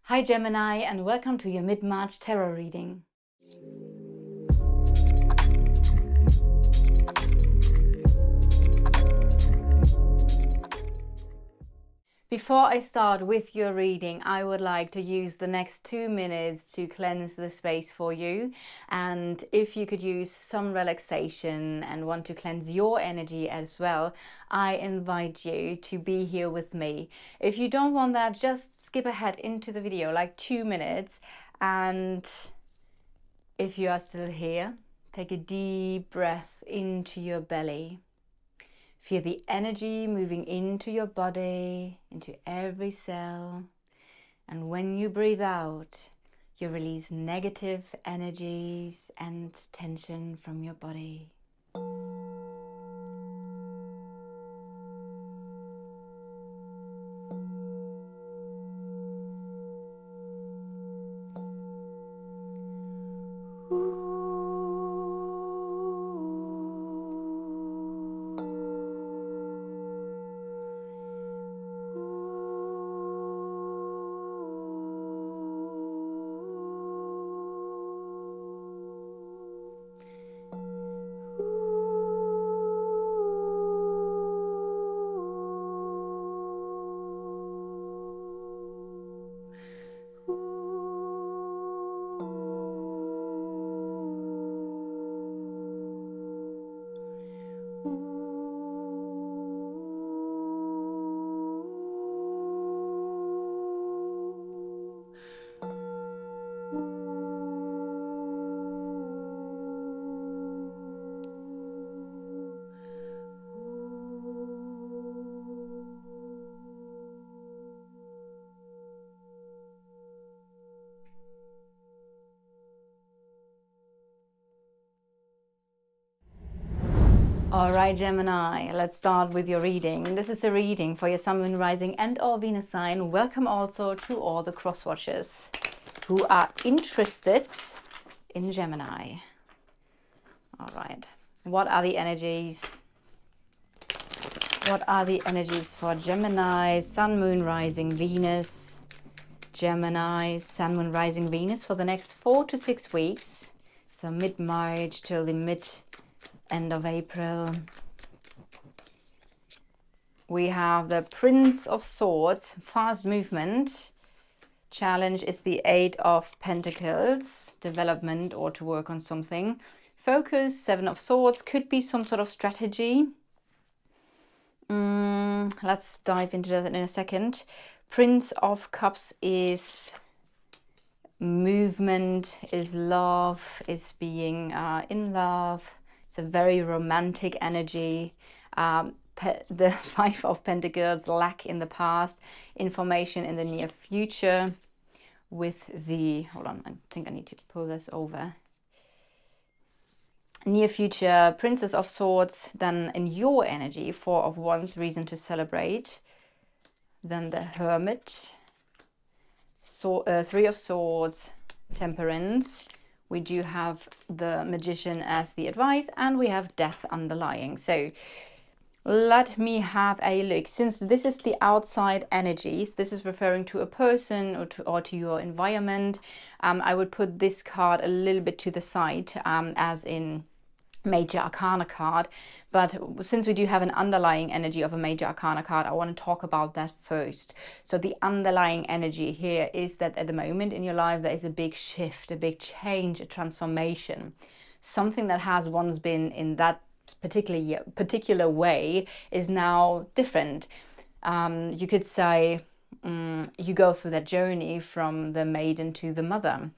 Hi Gemini, and welcome to your mid-March tarot reading. Before I start with your reading, I would like to use the next 2 minutes to cleanse the space for you. And if you could use some relaxation and want to cleanse your energy as well, I invite you to be here with me. If you don't want that, just skip ahead into the video, like 2 minutes. And if you are still here, take a deep breath into your belly. Feel the energy moving into your body, into every cell. And when you breathe out, you release negative energies and tension from your body. All right, Gemini, let's start with your reading. This is a reading for your Sun, Moon, Rising and or Venus sign. Welcome also to all the cross-watchers who are interested in Gemini. All right, what are the energies? What are the energies for Gemini, Sun, Moon, Rising, Venus? Gemini, Sun, Moon, Rising, Venus for the next 4 to 6 weeks. So mid-March till the end of April. We have the Prince of Swords, fast movement. Challenge is the 8 of Pentacles, development or to work on something. Focus, 7 of Swords, could be some sort of strategy. Let's dive into that in a second. Prince of Cups is movement, is love, is being in love. It's a very romantic energy. The 5 of Pentacles, lack in the past, information in the near future. With the, hold on, I think I need to pull this over. Near future, Princess of Swords. Then in your energy, 4 of Wands, reason to celebrate. Then the Hermit, 3 of Swords, Temperance. We do have the Magician as the advice, and we have Death underlying. So let me have a look. Since this is the outside energies, this is referring to a person or to your environment. I would put this card a little bit to the side, as in Major Arcana card. But since we do have an underlying energy of a Major Arcana card, I want to talk about that first. So the underlying energy here is that at the moment in your life there is a big shift, a big change, a transformation. Something that has once been in that particular way is now different. You could say you go through that journey from the maiden to the mother.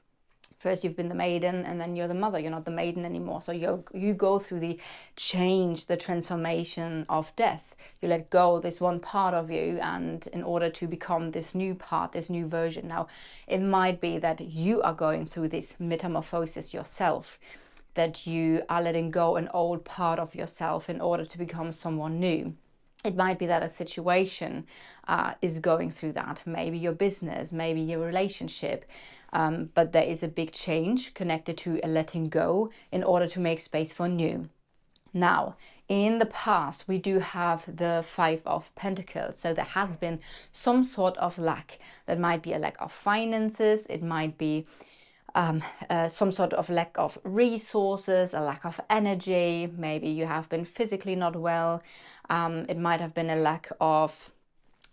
First you've been the maiden and then you're the mother. You're not the maiden anymore. So you go through the change, the transformation of death. You let go this one part of you, and in order to become this new part, this new version. Now, it might be that you are going through this metamorphosis yourself, that you are letting go an old part of yourself in order to become someone new. It might be that a situation is going through that, maybe your business, maybe your relationship, but there is a big change connected to a letting go in order to make space for new. Now, in the past, we do have the Five of Pentacles. So there has been some sort of lack. That might be a lack of finances. It might be some sort of lack of resources, a lack of energy. Maybe you have been physically not well. It might have been a lack of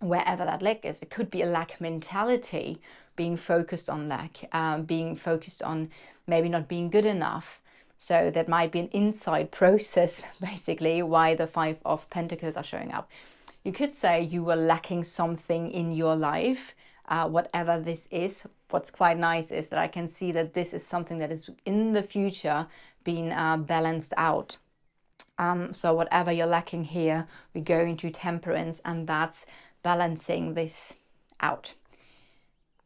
wherever that lack is. It could be a lack mentality, being focused on lack, being focused on maybe not being good enough. So that might be an inside process, basically, why the Five of Pentacles are showing up. You could say you were lacking something in your life, whatever this is. What's quite nice is that I can see that this is something that is in the future being balanced out. So whatever you're lacking here, we go into Temperance, and that's balancing this out.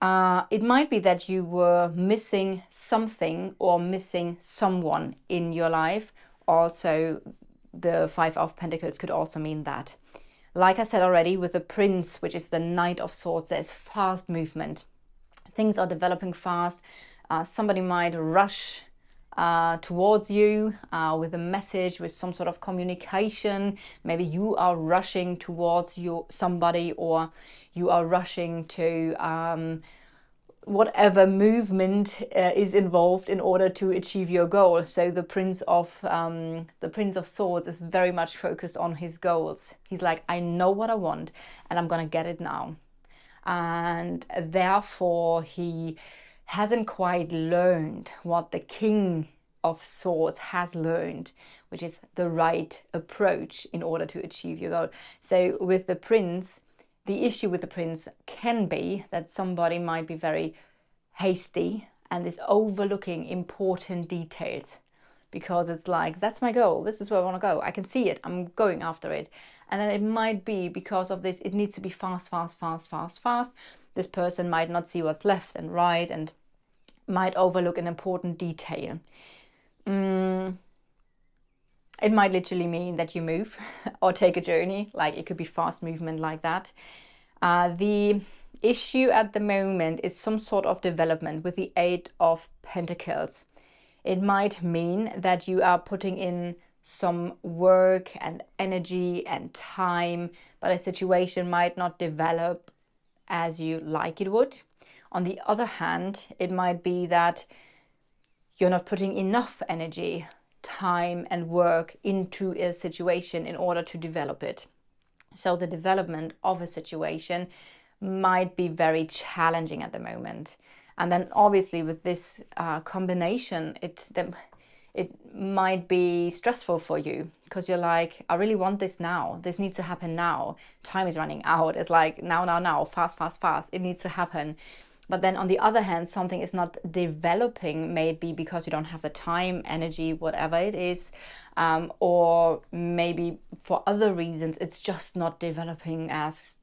It might be that you were missing something or missing someone in your life. Also, the Five of Pentacles could also mean that. Like I said already, with the Prince, which is the Knight of Swords, there's fast movement. Things are developing fast. Somebody might rush towards you with a message, with some sort of communication. Maybe you are rushing towards somebody, or you are rushing to whatever movement is involved in order to achieve your goal. So the Prince of Swords is very much focused on his goals. He's like, I know what I want, and I'm gonna get it now. And therefore he hasn't quite learned what the King of Swords has learned, which is the right approach in order to achieve your goal. So with the Prince, the issue with the Prince can be that somebody might be very hasty and is overlooking important details, because it's like, that's my goal, this is where I want to go, I can see it, I'm going after it. And then it might be because of this, it needs to be fast, fast, fast, fast, fast. This person might not see what's left and right, and might overlook an important detail. It might literally mean that you move or take a journey, like it could be fast movement like that. The issue at the moment is some sort of development with the Eight of Pentacles. It might mean that you are putting in some work and energy and time, but a situation might not develop as you like it would. On the other hand, it might be that you're not putting enough energy, time and work into a situation in order to develop it. So the development of a situation might be very challenging at the moment. And then obviously with this combination, it might be stressful for you, because you're like, I really want this now. This needs to happen now. Time is running out. It's like now, fast, fast, fast. It needs to happen. But then on the other hand, something is not developing, maybe because you don't have the time, energy, whatever it is, or maybe for other reasons, it's just not developing as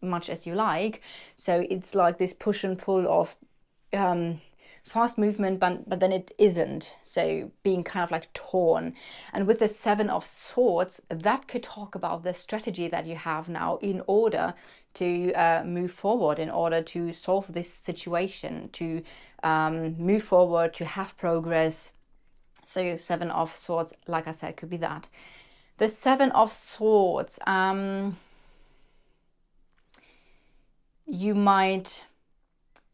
much as you like. So it's like this push and pull of fast movement, but then it isn't. So being kind of like torn. And with the Seven of Swords, that could talk about the strategy that you have now in order to move forward, in order to solve this situation, to move forward, to have progress. So Seven of Swords, like I said, could be that. The Seven of Swords, you might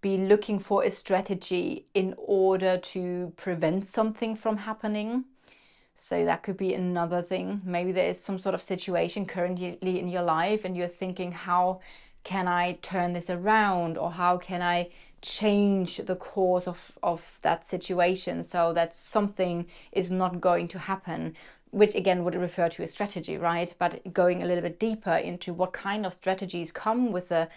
be looking for a strategy in order to prevent something from happening. So that could be another thing. Maybe there is some sort of situation currently in your life and you're thinking, how can I turn this around, or how can I change the course of that situation so that something is not going to happen, which again would refer to a strategy, right? But going a little bit deeper into what kind of strategies come with the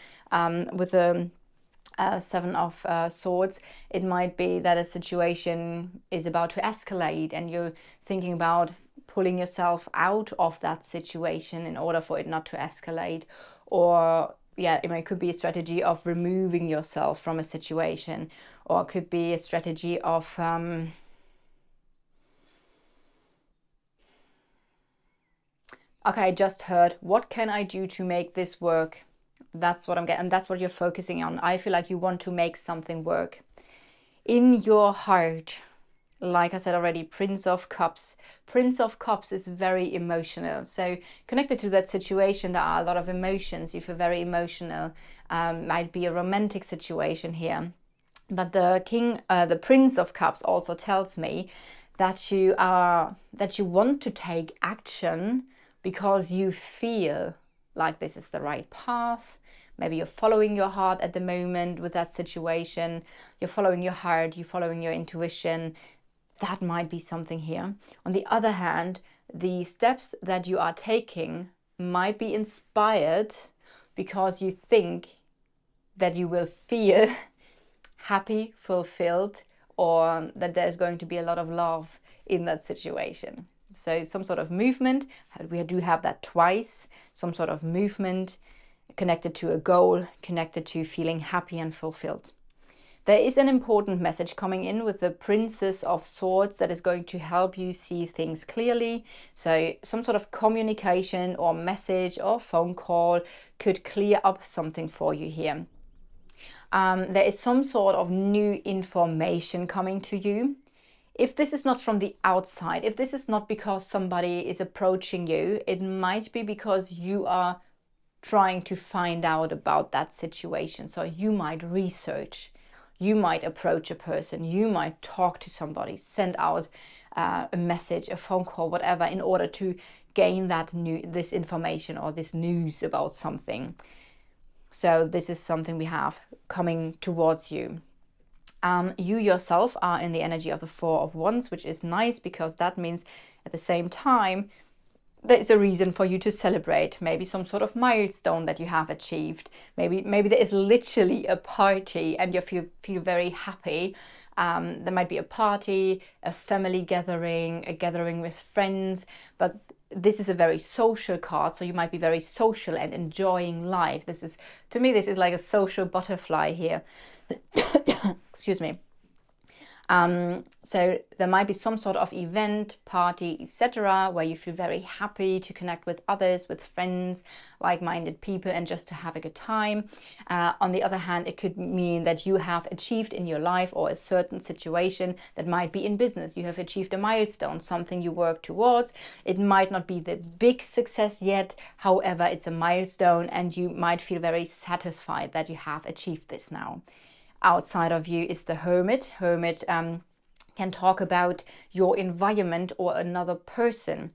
Seven of Swords, it might be that a situation is about to escalate and you're thinking about pulling yourself out of that situation in order for it not to escalate. Or yeah, it could be a strategy of removing yourself from a situation, or it could be a strategy of okay, I just heard, what can I do to make this work? That's what I'm getting, and that's what you're focusing on. I feel like you want to make something work. In your heart, like I said already, Prince of Cups. Prince of Cups is very emotional. So connected to that situation, there are a lot of emotions. You feel very emotional. Might be a romantic situation here. But the Prince of Cups also tells me that you want to take action because you feel like this is the right path. Maybe you're following your heart at the moment with that situation. You're following your heart, you're following your intuition. That might be something here. On the other hand, the steps that you are taking might be inspired because you think that you will feel happy, fulfilled, or that there's going to be a lot of love in that situation. So some sort of movement, we do have that twice, some sort of movement connected to a goal, connected to feeling happy and fulfilled. There is an important message coming in with the Princess of Swords that is going to help you see things clearly. So some sort of communication or message or phone call could clear up something for you here. There is some sort of new information coming to you. If this is not from the outside, if this is not because somebody is approaching you, it might be because you are trying to find out about that situation. So you might research, you might approach a person, you might talk to somebody, send out a message, a phone call, whatever, in order to gain this information or this news about something. So this is something we have coming towards you. You yourself are in the energy of the Four of Wands, which is nice because that means at the same time there is a reason for you to celebrate. Maybe some sort of milestone that you have achieved. Maybe there is literally a party and you feel very happy. There might be a party, a family gathering, a gathering with friends, but this is a very social card, so you might be very social and enjoying life. To me, this is like a social butterfly here. Excuse me. So there might be some sort of event, party, etc., where you feel very happy to connect with others, with friends, like-minded people, and just to have a good time. On the other hand, it could mean that you have achieved in your life or a certain situation that might be in business. You have achieved a milestone, something you work towards. It might not be the big success yet. However, it's a milestone and you might feel very satisfied that you have achieved this now. Outside of you is the Hermit. Hermit can talk about your environment or another person.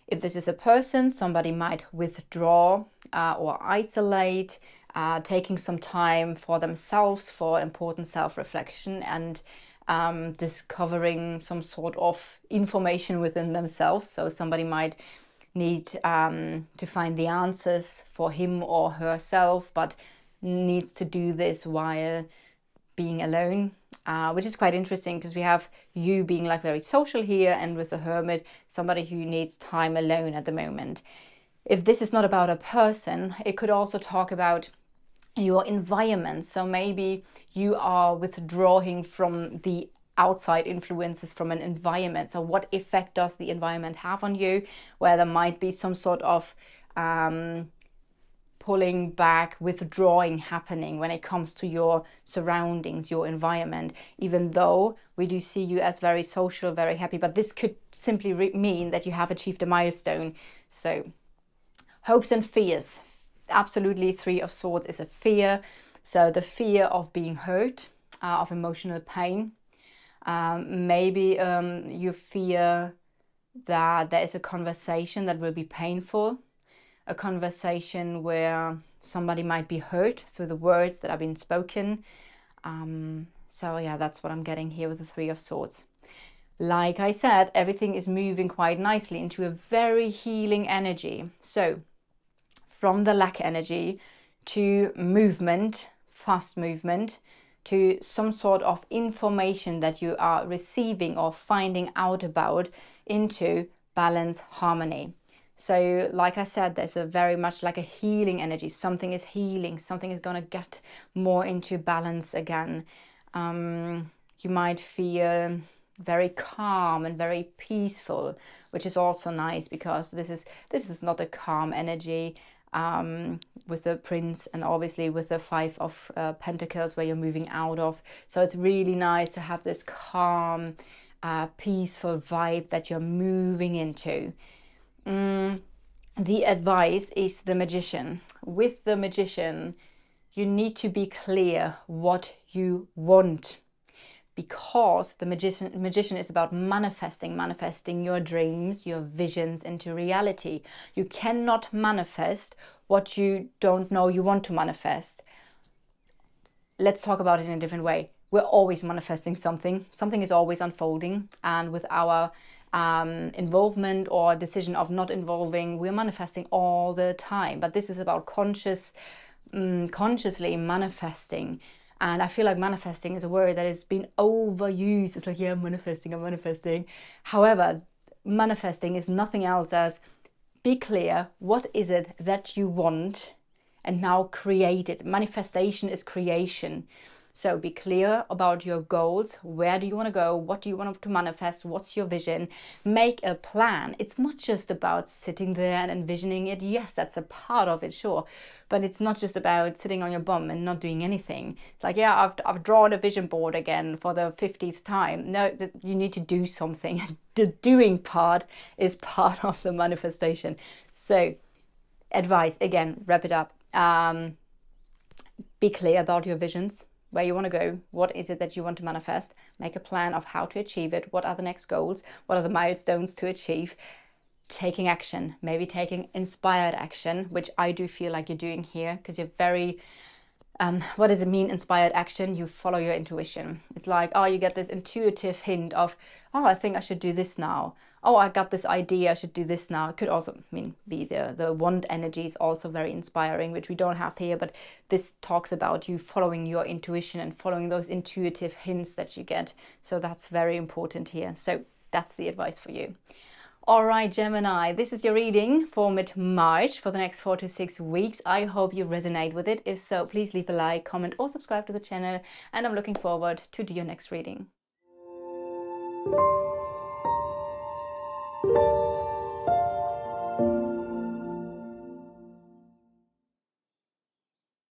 If this is a person, somebody might withdraw or isolate, taking some time for themselves, for important self-reflection and discovering some sort of information within themselves. So somebody might need to find the answers for him or herself, but needs to do this while being alone, which is quite interesting because we have you being like very social here, and with the Hermit, somebody who needs time alone at the moment. If this is not about a person, it could also talk about your environment. So maybe you are withdrawing from the outside influences from an environment. So what effect does the environment have on you, where there might be some sort of pulling back, withdrawing happening when it comes to your surroundings, your environment, even though we do see you as very social, very happy, but this could simply mean that you have achieved a milestone. So hopes and fears, absolutely. Three of Swords is a fear. So the fear of being hurt, of emotional pain. Maybe you fear that there is a conversation that will be painful, a conversation where somebody might be hurt through the words that have been spoken. So yeah, that's what I'm getting here with the Three of Swords. Like I said, everything is moving quite nicely into a very healing energy. So from the lack energy to movement, fast movement, to some sort of information that you are receiving or finding out about, into balance, harmony. So like I said, there's a very much like a healing energy. Something is healing, something is going to get more into balance again. You might feel very calm and very peaceful, which is also nice because this is not a calm energy with the Prince and obviously with the Five of Pentacles where you're moving out of. So it's really nice to have this calm peaceful vibe that you're moving into. The advice is the Magician. With the Magician, you need to be clear what you want, because the magician is about manifesting your dreams, your visions into reality. You cannot manifest what you don't know you want to manifest. Let's talk about it in a different way. We're always manifesting something. Something is always unfolding, and with our involvement or decision of not involving, we're manifesting all the time. But this is about consciously manifesting. And I feel like manifesting is a word that has been overused. It's like, yeah, I'm manifesting. However, manifesting is nothing else as be clear, what is it that you want, and now create it. Manifestation is creation. So be clear about your goals. Where do you want to go? What do you want to manifest? What's your vision? Make a plan. It's not just about sitting there and envisioning it. Yes, that's a part of it, sure. But it's not just about sitting on your bum and not doing anything. It's like, yeah, I've drawn a vision board again for the 50th time. No, you need to do something. The doing part is part of the manifestation. So advice, again, wrap it up. Be clear about your visions. Where you want to go, what is it that you want to manifest, make a plan of how to achieve it, what are the next goals, what are the milestones to achieve, taking action, maybe taking inspired action, which I do feel like you're doing here, because you're very, what does it mean, inspired action? You follow your intuition. It's like, oh, you get this intuitive hint of, oh, I think I should do this now. Oh, I got this idea, I should do this now. It could also be the wand energy is also very inspiring, which we don't have here, but this talks about you following your intuition and following those intuitive hints that you get. So that's very important here. So that's the advice for you. All right, Gemini, this is your reading for mid-March for the next 4 to 6 weeks. I hope you resonate with it. If so, please leave a like, comment, or subscribe to the channel. And I'm looking forward to do your next reading.